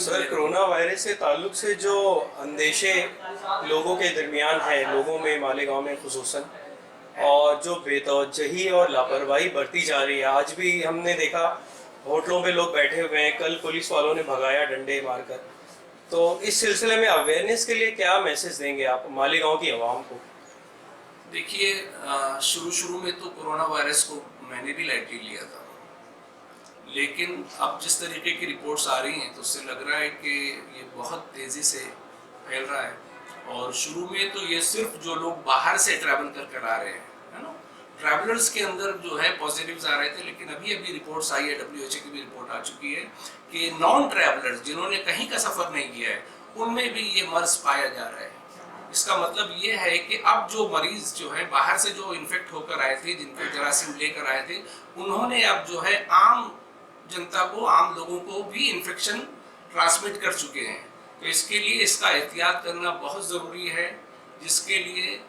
Sir, corona virus से ताल्लुक से जो अंदेशे लोगों के दरमियान है, लोगों में, मालेगांव में खुसूसन, और जो बेतवज्जही और लापरवाही बरती जा रही है, आज भी हमने देखा होटलों पे लोग बैठे हुए हैं, कल पुलिस वालों ने भगाया डंडे मारकर। तो इस सिलसिले में अवेयरनेस के लिए क्या मैसेज देंगे आप मालेगांव की आवाम को? देखिए, शुरू में तो कोरोना वायरस को मैंने भी लाइटली लिया था, लेकिन अब जिस तरीके की रिपोर्ट्स आ रही हैं तो उससे लग रहा है कि ये बहुत तेज़ी से फैल रहा है। और शुरू में तो ये सिर्फ जो लोग बाहर से ट्रैवल कर आ रहे हैं, है ना, ट्रैवलर्स के अंदर जो है पॉजिटिव्स आ रहे थे, लेकिन अभी रिपोर्ट्स आई है, WHO की भी रिपोर्ट आ चुकी है कि नॉन ट्रैवलर्स जिन्होंने कहीं का सफ़र नहीं किया है उनमें भी ये मर्ज पाया जा रहा है। इसका मतलब ये है कि अब जो मरीज जो है बाहर से जो इन्फेक्ट होकर आए थे, जिनको जरासीम लेकर आए थे, उन्होंने अब जो है आम जनता को, आम लोगों को भी इन्फेक्शन ट्रांसमिट कर चुके हैं। तो इसके लिए इसका एहतियात करना बहुत ज़रूरी है, जिसके लिए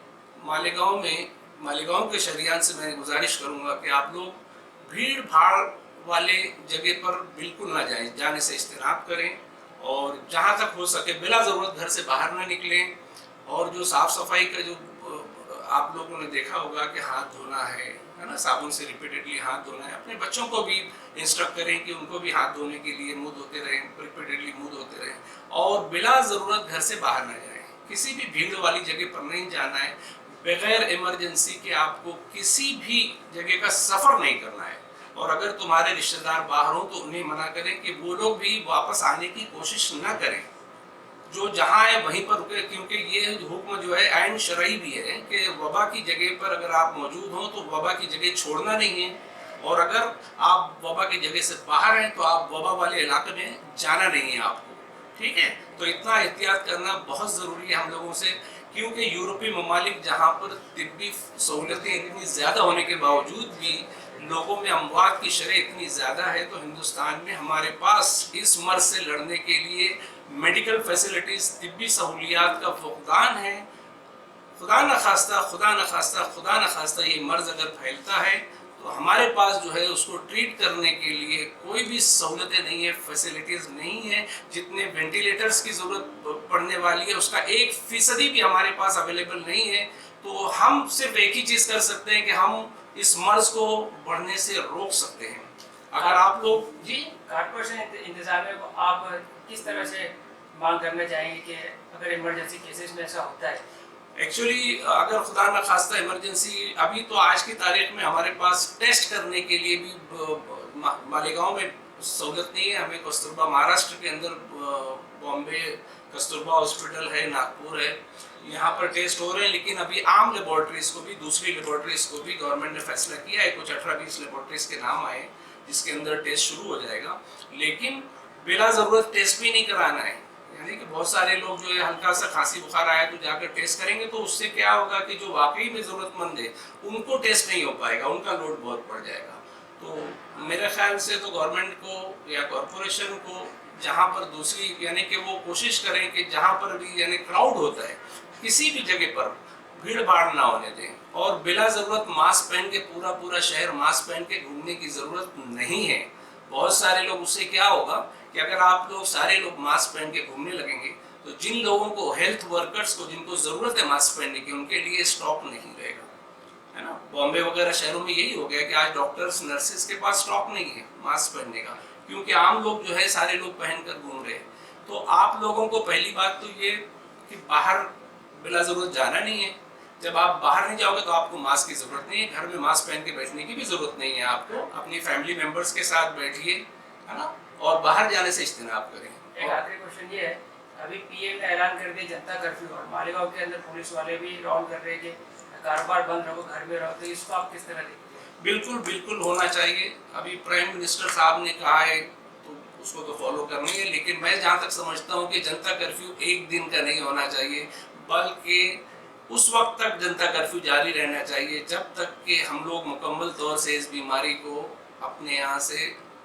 मालेगांव के शहरियान से मैं गुजारिश करूंगा कि आप लोग भीड़ भाड़ वाले जगह पर बिल्कुल ना जाएं, जाने से इज्तनाब करें और जहां तक हो सके बिला ज़रूरत घर से बाहर ना निकलें। और जो साफ़ सफाई का जो आप लोगों ने देखा होगा कि हाथ धोना है ना, साबुन से रिपीटेडली हाथ धोना है। अपने बच्चों को भी इंस्ट्रक्ट करें कि उनको भी हाथ धोने के लिए मुंह धोते रहें, रिपीटेडली मुंह धोते रहें और बिला ज़रूरत घर से बाहर न जाएं। किसी भी भीड़ वाली जगह पर नहीं जाना है, बगैर इमरजेंसी के आपको किसी भी जगह का सफ़र नहीं करना है। और अगर तुम्हारे रिश्तेदार बाहर हो तो उन्हें मना करें कि वो लोग भी वापस आने की कोशिश न करें, जो जहाँ है वहीं पर रुके, क्योंकि ये हुक्म जो है आइन शरई भी है कि वबा की जगह पर अगर आप मौजूद हों तो वबा की जगह छोड़ना नहीं है, और अगर आप वबा की जगह से बाहर हैं तो आप वबा वाले इलाके में जाना नहीं है आपको, ठीक है। तो इतना एहतियात करना बहुत ज़रूरी है हम लोगों से, क्योंकि यूरोपीय ममालिक जहाँ पर तिब्बी सहूलतें इतनी ज़्यादा होने के बावजूद भी लोगों में अमवात की शरह इतनी ज़्यादा है, तो हिंदुस्तान में हमारे पास इस मर्ज से लड़ने के लिए मेडिकल फैसिलिटीज़, तिब्बी सहूलियात का फुकदान है। खुदा न खास्ता ये मर्ज अगर फैलता है तो हमारे पास जो है उसको ट्रीट करने के लिए कोई भी सहूलतें नहीं है, फैसिलिटीज़ नहीं है। जितने वेंटिलेटर्स की ज़रूरत पड़ने वाली है उसका 1% भी हमारे पास अवेलेबल नहीं है। तो हम सिर्फ एक ही चीज़ कर सकते हैं कि हम इस मर्ज को बढ़ने से रोक सकते हैं। अगर आप लोग जी कॉर्पोरेशन इंतजामिया को आप किस तरह से मांग करना चाहेंगे कि अगर इमरजेंसी केसेस में ऐसा होता है? एक्चुअली अगर खुदा न खास्ता इमरजेंसी, अभी तो आज की तारीख में हमारे पास टेस्ट करने के लिए भी मालेगांव में सहूलत नहीं है। हमें कस्तूरबा, महाराष्ट्र के अंदर बॉम्बे कस्तूरबा हॉस्पिटल है, नागपुर है, यहाँ पर टेस्ट हो रहे हैं, लेकिन अभी आम लेबॉर्ट्रीज को भी, दूसरी लेबॉर्ट्रीज को भी गवर्नमेंट ने फैसला किया है। कुछ 18-20 लेबॉर्ट्रीज के नाम आए जिसके अंदर टेस्ट शुरू हो जाएगा, लेकिन बिला ज़रूरत टेस्ट भी नहीं कराना है। यानी कि बहुत सारे लोग जो है हल्का सा खांसी बुखार आया तो जाकर टेस्ट करेंगे, तो उससे क्या होगा कि जो वाकई में ज़रूरतमंद है उनको टेस्ट नहीं हो पाएगा, उनका लोड बहुत बढ़ जाएगा। तो मेरे ख्याल से तो गवर्नमेंट को या कॉरपोरेशन को जहाँ पर दूसरी, यानी कि वो कोशिश करें कि जहाँ पर भी यानी क्राउड होता है किसी भी जगह पर भीड़ भाड़ ना होने दें, और बिला ज़रूरत मास्क पहन के पूरा शहर मास्क पहन के घूमने की ज़रूरत नहीं है। बहुत सारे लोग, उससे क्या होगा कि अगर आप लोग सारे लोग मास्क पहन के घूमने लगेंगे तो जिन लोगों को, हेल्थ वर्कर्स को जिनको ज़रूरत है मास्क पहनने की, उनके लिए स्टॉक नहीं रहेगा, है ना। बॉम्बे वगैरह शहरों में यही हो गया कि आज डॉक्टर्स, नर्सेज के पास स्टॉक नहीं है मास्क पहनने का, क्योंकि आम लोग जो है सारे लोग पहन कर घूम रहे हैं। तो आप लोगों को पहली बात तो ये कि बाहर बिला ज़रूरत जाना नहीं है। जब आप बाहर नहीं जाओगे तो आपको मास्क की ज़रूरत नहीं है, घर में मास्क पहन के बैठने की भी ज़रूरत नहीं है आपको। अपनी फैमिली मेम्बर्स के साथ बैठिए, है ना, और बाहर जाने से इज्तिनाब करें। एक आखिरी क्वेश्चन ये है, अभी PM ने ऐलान कर दिया जनता कर्फ्यू, और मालेगांव के अंदर पुलिस वाले भी राउंड कर रहे हैं कि कारोबार बंद रहो, घर में रहो, तो इसको आप किस तरह देखते हैं? बिल्कुल होना चाहिए। अभी प्राइम मिनिस्टर साहब ने कहा है तो उसको तो फॉलो करना है, लेकिन मैं जहाँ तक समझता हूँ कि जनता कर्फ्यू एक दिन का नहीं होना चाहिए, बल्कि उस वक्त तक जनता कर्फ्यू जारी रहना चाहिए जब तक कि हम लोग मुकम्मल तौर से इस बीमारी को अपने यहाँ से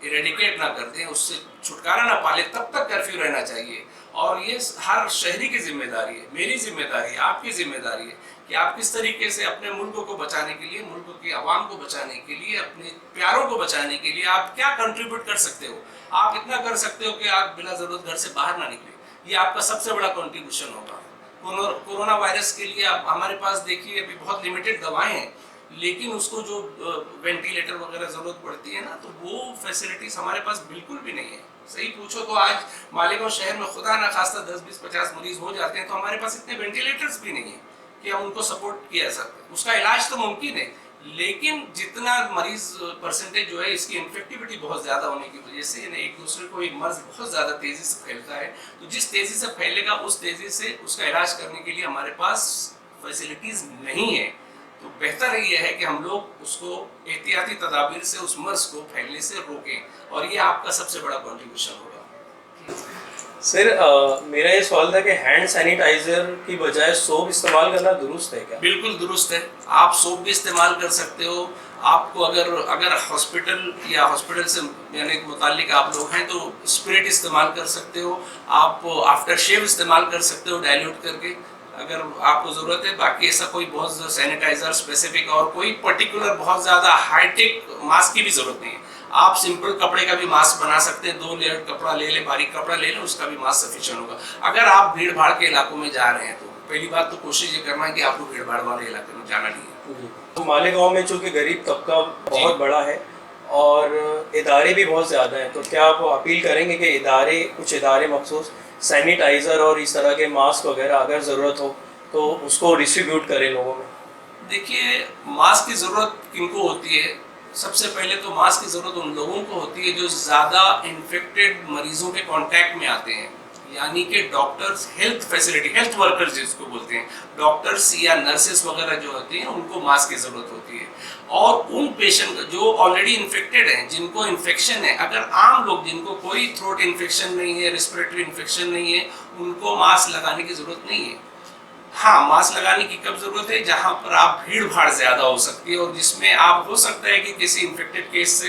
इरेडिकेट ना कर दें, उससे छुटकारा ना पाले, तब तक कर्फ्यू रहना चाहिए। اور یہ ہر شہری کی ذمہ داری ہے، میری ذمہ داری ہے، آپ کی ذمہ داری ہے کہ آپ کس طریقے سے اپنے ملک کو بچانے کے لیے، ملک کی عوام کو بچانے کے لیے، اپنے پیاروں کو بچانے کے لیے آپ کیا کنٹریبیوٹ کر سکتے ہو. آپ اتنا کر سکتے ہو کہ آپ بلا ضرورت گھر سے باہر نہ نکلیں. یہ آپ کا سب سے بڑا کنٹریبیوشن ہوگا. کورونا وائرس کے لیے ہمارے پاس دیکھیے ابھی بہت لمیٹڈ دوائیں ہیں، لیکن اس کو جو وینٹیلیٹر وغیرہ ضرورت پڑتی ہے نا، تو وہ فیسلٹیز ہمارے پاس بالکل بھی نہیں ہے. صحیح پوچھو تو آج مالیگاؤں شہر میں خدا نہ خواستہ 10 20 50 مریض ہو جاتے ہیں تو ہمارے پاس اتنے وینٹیلیٹرز بھی نہیں ہیں کہ ہم ان کو سپورٹ کیا سکتے. اس کا علاج تو ممکن ہے، لیکن جتنا مریض پرسنٹیج جو ہے اس کی انفیکٹیوٹی بہت زیادہ ہونے کی وجہ سے ایک دوسرے کو یہ مرض بہت زیادہ تیزی سے پھیلتا ہے. تو جس تیزی سے پھیلے گا اس تیزی سے اس کا علاج کرنے کے لیے ہمارے پاس فیسلٹیز نہیں ہے. تو بہتر یہ ہے کہ ہم لوگ اس کو احتیاطی تدابیر سے اس مرض کو پھیلنے سے روکیں، اور یہ آپ کا سب سے بڑا کنٹریبیوشن ہوگا. سر میرا یہ سوال تھا کہ ہینڈ سینیٹائزر کی بجائے سوپ استعمال کرنا درست ہے کیا؟ بالکل درست ہے. آپ سوپ بھی استعمال کر سکتے ہو. آپ کو اگر ہاسپٹل یا ہاسپٹل سے یعنی متعلق آپ لوگ ہیں تو اسپرٹ استعمال کر سکتے ہو. آپ آفٹر شیو استعمال کر سکتے ہو ڈائلیوٹ کر کے اگر آپ کو ضرورت ہے. باقی ایسا کوئی بہت سینیٹائزر اسپیسیفک اور کوئی پرٹیکولر بہت زیادہ ہائی ٹیک ماسک کی بھی ضرورت نہیں ہے. آپ سمپل کپڑے کا بھی ماسک بنا سکتے ہیں. 2 لیئر کپڑا لے لیں، باریک کپڑا لے لیں، اس کا بھی ماسک سفیشینٹ ہوگا. اگر آپ بھیڑ بھاڑ کے علاقوں میں جا رہے ہیں تو پہلی بات تو کوشش یہ کرنا ہے کہ آپ کو بھیڑ بھاڑ والے علاقے میں جانا نہیں ہے. مالیگاؤں میں چونکہ غریب طبقہ بہت بڑا ہے اور ادارے بھی بہت زیادہ ہیں، تو کیا آپ اپیل کریں گے کہ کچھ ادارے مخصوص سینیٹائزر اور اس طرح کے ماسک وغیرہ اگر ضرورت ہو تو اس کو ڈسٹریبیوٹ کریں لوگوں میں؟ دیکھیے ماسک کی ضرورت کن کو ہوتی ہے؟ سب سے پہلے تو ماسک کی ضرورت ان لوگوں کو ہوتی ہے جو زیادہ انفیکٹڈ مریضوں کے کانٹیکٹ میں آتے ہیں، یعنی کہ doctors, health facility, health workers جس کو بولتے ہیں، ڈاکٹرز یا نرسز وغیرہ جو ہوتے ہیں ان کو ماسک کی ضرورت ہوتی ہے. اور ان پیشنٹ جو آلریڈی انفیکٹڈ ہیں، جن کو انفیکشن ہے، اگر عام لوگ جن کو کوئی تھروٹ انفیکشن نہیں ہے، ریسپریٹری انفیکشن نہیں ہے، ان کو ماسک لگانے کی ضرورت نہیں ہے. ہاں ماسک لگانے کی کب ضرورت ہے؟ جہاں پر آپ بھیڑ بھاڑ زیادہ ہو سکتی ہے اور جس میں آپ ہو سکتا ہے کہ کسی انفیکٹڈ کیس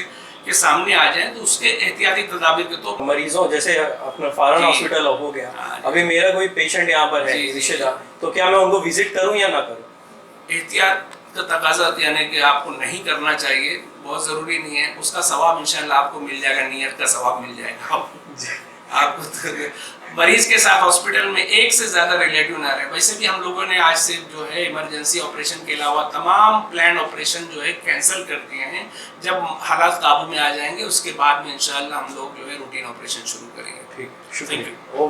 کے سامنے آ جائیں تو اس کے احتیاطی تدابیر کے تو مریضوں جیسے اپنا فارن ہاسپٹل ہو گیا، ابھی میرا کوئی پیشنٹ یہاں پر ہے رشتے دار، تو کیا میں ان کو وزٹ کروں یا نہ کروں؟ احتیاط کا تقاضا یعنی کہ آپ کو نہیں کرنا چاہیے، بہت ضروری نہیں ہے. اس کا ثواب انشاءاللہ آپ کو مل جائے گا، نیت کا ثواب مل جائے گا. آپ کو مریض کے ساتھ ہاسپٹل میں ایک سے زیادہ ریلیٹیو نہ رہے. ویسے بھی ہم لوگوں نے آج سے جو ہے ایمرجنسی آپریشن کے علاوہ تمام پلان آپریشن جو ہے کینسل کر دیے ہیں. جب حالات قابو میں آ جائیں گے اس کے بعد میں انشاءاللہ ہم لوگ جو ہے روٹین آپریشن شروع کریں گے. ٹھیک، شکریہ.